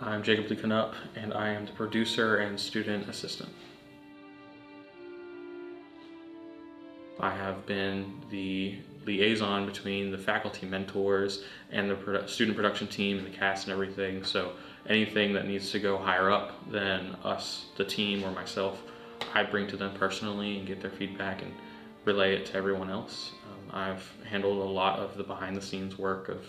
I'm Jacob Lee, and I am the producer and student assistant. I have been the liaison between the faculty mentors and the student production team and the cast and everything. So anything that needs to go higher up than us, the team, or myself, I bring to them personally and get their feedback and relay it to everyone else. I've handled a lot of the behind the scenes work of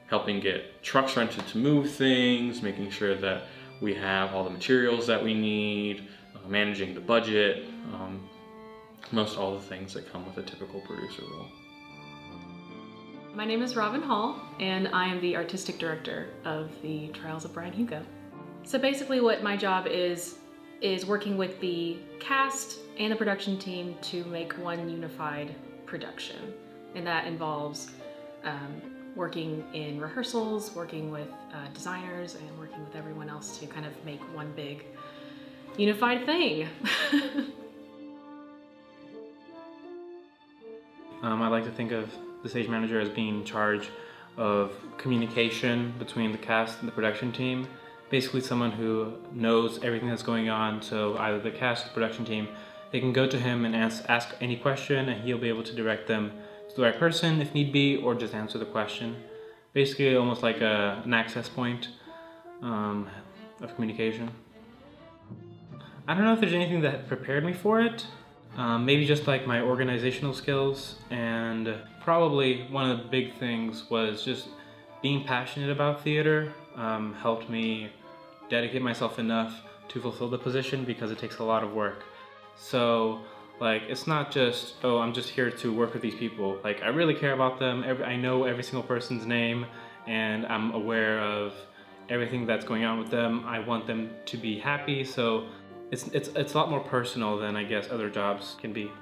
helping get trucks rented to move things, making sure that we have all the materials that we need, managing the budget, most all the things that come with a typical producer role. My name is Robin Hall, and I am the artistic director of the Trials of Brian Hugo. So basically what my job is working with the cast and the production team to make one unified production. And that involves working in rehearsals, working with designers, and working with everyone else to kind of make one big unified thing. I like to think of the stage manager as being in charge of communication between the cast and the production team. Basically someone who knows everything that's going on, so either the cast or the production team, they can go to him and ask any question, and he'll be able to direct them to the right person if need be, or just answer the question. Basically almost like an access point of communication. I don't know if there's anything that prepared me for it. Maybe just like my organizational skills, and probably one of the big things was just being passionate about theater helped me dedicate myself enough to fulfill the position, because it takes a lot of work. So like, it's not just, oh, I'm just here to work with these people. Like, I really care about them. I know every single person's name, and I'm aware of everything that's going on with them. I want them to be happy, so it's a lot more personal than I guess other jobs can be.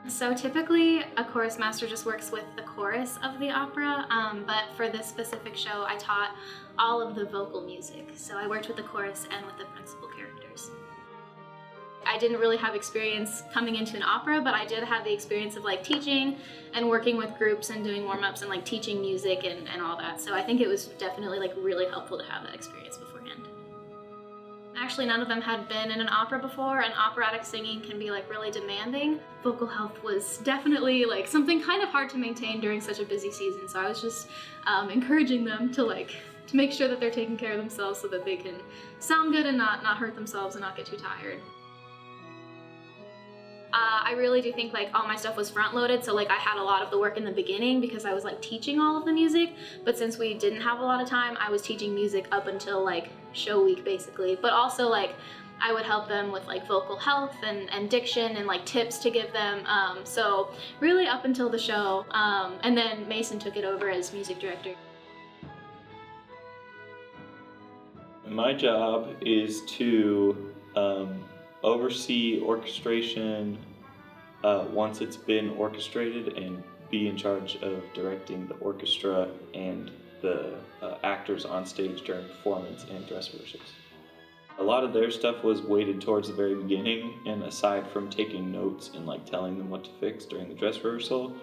So typically a chorus master just works with the chorus of the opera, but for this specific show I taught all of the vocal music. So I worked with the chorus and with the principal characters. I didn't really have experience coming into an opera, but I did have the experience of like teaching and working with groups and doing warm-ups and like teaching music and all that. So I think it was definitely like really helpful to have that experience beforehand. Actually, none of them had been in an opera before, and operatic singing can be like really demanding. Vocal health was definitely like something kind of hard to maintain during such a busy season, so I was just encouraging them to make sure that they're taking care of themselves so that they can sound good and not hurt themselves and not get too tired. I really do think like all my stuff was front loaded, so like I had a lot of the work in the beginning because I was like teaching all of the music, but since we didn't have a lot of time, I was teaching music up until like show week basically. But also like I would help them with like vocal health and diction and like tips to give them, so really up until the show, and then Mason took it over as music director. My job is to oversee orchestration once it's been orchestrated, and be in charge of directing the orchestra and the actors on stage during performance and dress rehearsals. A lot of their stuff was weighted towards the very beginning, and aside from taking notes and like telling them what to fix during the dress rehearsal,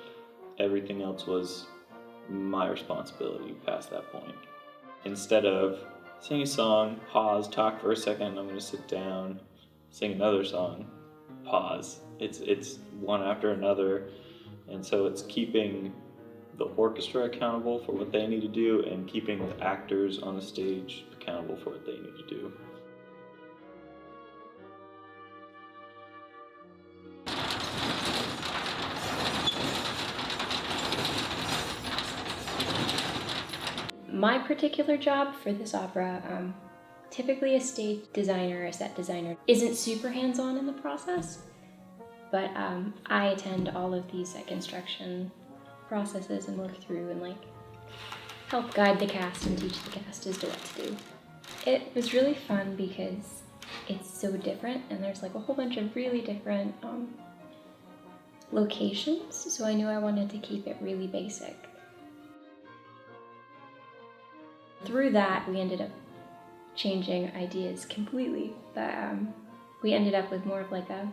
everything else was my responsibility past that point. Instead of sing a song, pause, talk for a second, I'm going to sit down, sing another song, pause. It's one after another, and so it's keeping the orchestra accountable for what they need to do and keeping the actors on the stage accountable for what they need to do. My particular job for this opera, typically a stage designer or set designer isn't super hands-on in the process, but I attend all of these construction processes and work through and like help guide the cast and teach the cast as to what to do. It was really fun because it's so different, and there's like a whole bunch of really different locations, so I knew I wanted to keep it really basic. Through that, we ended up changing ideas completely, but we ended up with more of like a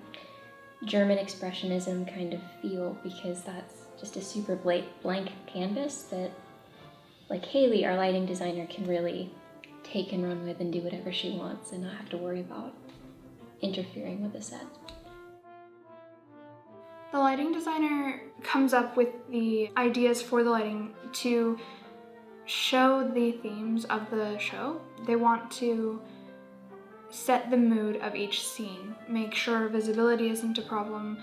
German expressionism kind of feel, because that's just a super blank canvas that like Haley, our lighting designer, can really take and run with and do whatever she wants and not have to worry about interfering with the set. The lighting designer comes up with the ideas for the lighting to show the themes of the show. They want to set the mood of each scene, make sure visibility isn't a problem,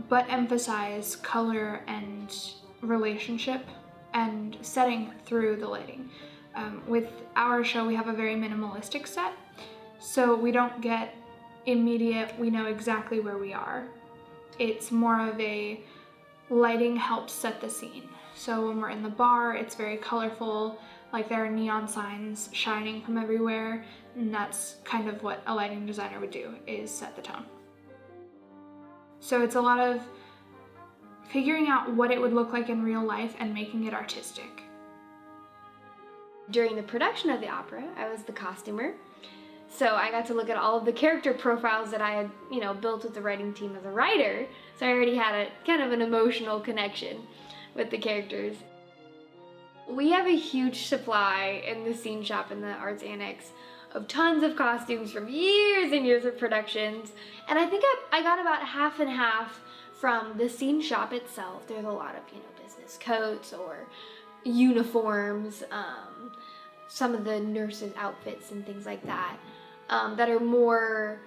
but emphasize color and relationship and setting through the lighting. With our show, we have a very minimalistic set, so we don't get immediate, we know exactly where we are. It's more of a lighting helps set the scene. So when we're in the bar, it's very colorful, like there are neon signs shining from everywhere, and that's kind of what a lighting designer would do, is set the tone. So it's a lot of figuring out what it would look like in real life and making it artistic. During the production of the opera, I was the costumer. So I got to look at all of the character profiles that I had, built with the writing team as a writer. So I already had a kind of an emotional connection with the characters. We have a huge supply in the scene shop in the arts annex of tons of costumes from years and years of productions. And I think I got about half and half from the scene shop itself. There's a lot of, business coats or uniforms, some of the nurses' outfits and things like that. That are more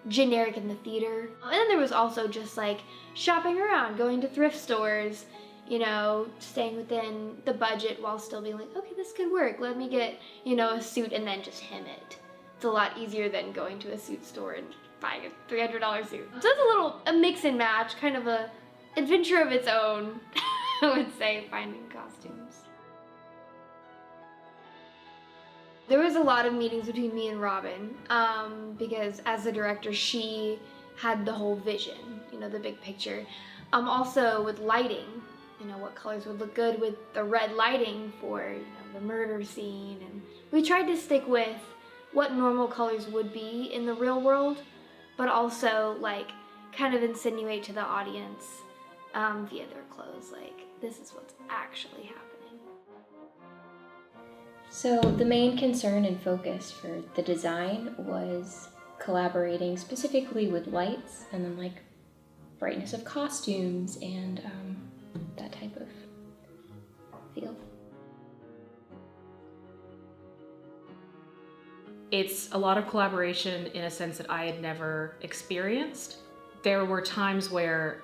generic in the theater. And then there was also just like shopping around, going to thrift stores, staying within the budget while still being like, okay, this could work. Let me get, a suit and then just hem it. It's a lot easier than going to a suit store and buying a $300 suit. So it's a mix and match, kind of a adventure of its own, I would say, finding costumes. There was a lot of meetings between me and Robin, because as the director, she had the whole vision, the big picture. Also with lighting, what colors would look good with the red lighting for, the murder scene. And we tried to stick with what normal colors would be in the real world, but also kind of insinuate to the audience via their clothes, this is what's actually happening. So the main concern and focus for the design was collaborating specifically with lights and then brightness of costumes and that type of feel. It's a lot of collaboration in a sense that I had never experienced. There were times where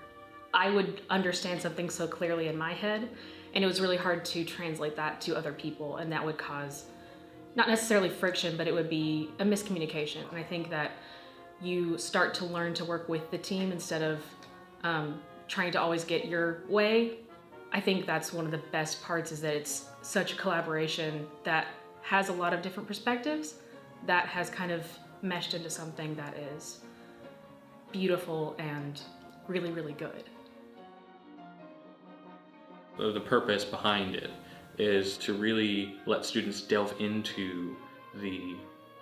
I would understand something so clearly in my head, and it was really hard to translate that to other people, and that would cause not necessarily friction, but it would be a miscommunication. And I think that you start to learn to work with the team instead of trying to always get your way. I think that's one of the best parts, is that it's such a collaboration that has a lot of different perspectives that has kind of meshed into something that is beautiful and really, really good. The purpose behind it is to really let students delve into the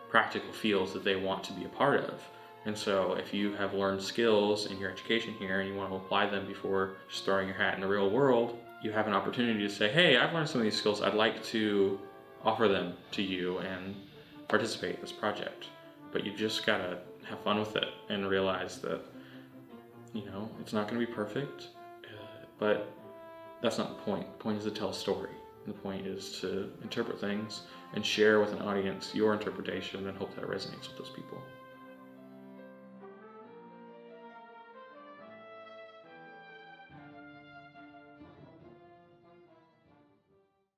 practical fields that they want to be a part of. And so if you have learned skills in your education here and you want to apply them before just throwing your hat in the real world, you have an opportunity to say, hey, I've learned some of these skills, I'd like to offer them to you and participate in this project. But you just gotta have fun with it and realize that, it's not gonna be perfect, but that's not the point. The point is to tell a story. The point is to interpret things and share with an audience your interpretation and hope that it resonates with those people.